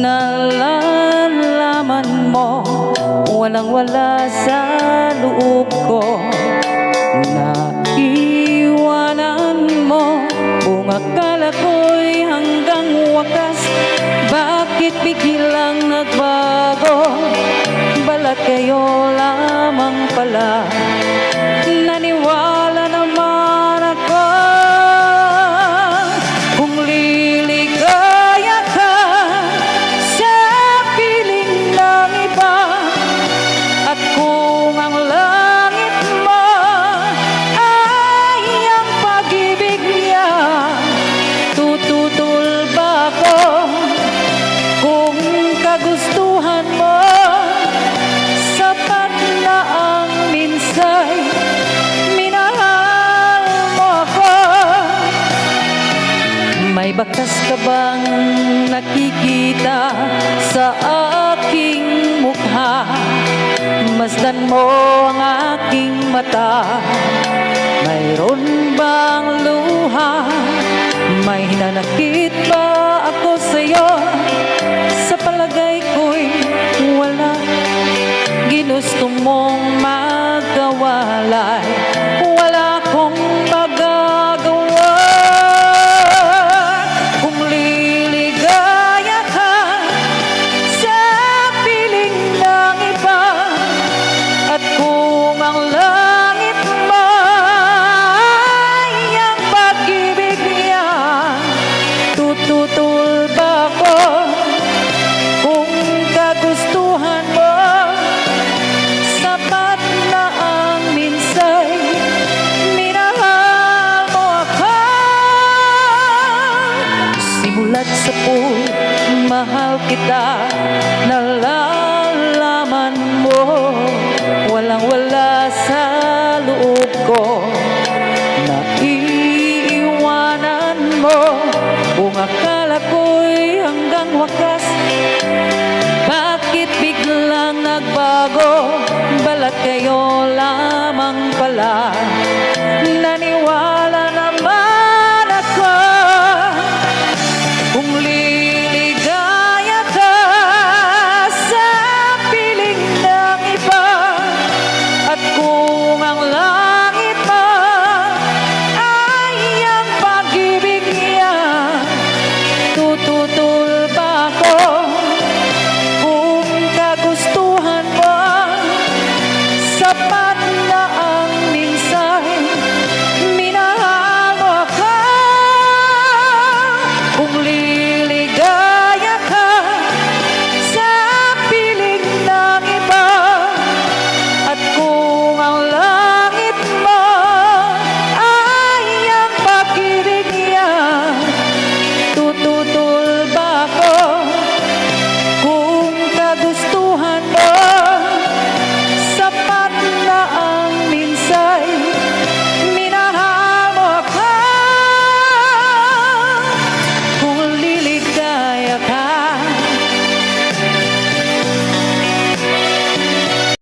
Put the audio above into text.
nalalaman mo, walang-wala sa loob ko. Naiwanan mo, kung akala ko'y hanggang wakas, bakit biglang nagbago? Balat kayo lamang pala. Naniwala naman ako, kung liligaya ka sa piling ng iba, at kung ang langit mo ay ang pag-ibig niya, tututol ba ako? Kung kagustuhan mo, sapat na ang minsay minahal mo ako. May bakas ka bang nakikita sa aking mukha? Masdan mo ang aking mata. Mayroon bang luha? May hinanakit ba ako sa'yo? Sa palagay ko'y wala. Ginusto mong magkawalay, wala akong magagawa. Kung liligaya ka sa piling ng iba, at kung ang langit mo ay ang pag-ibig niya, tututol ba ako? Kung kagustuhan mo, sapat na ang minsay minahal mo ako. Simulat sa pool, mahal kita, nalalaman mo, walang-wala sa loob ko. Naiiwanan mo, kung akala ko'y hanggang wakas,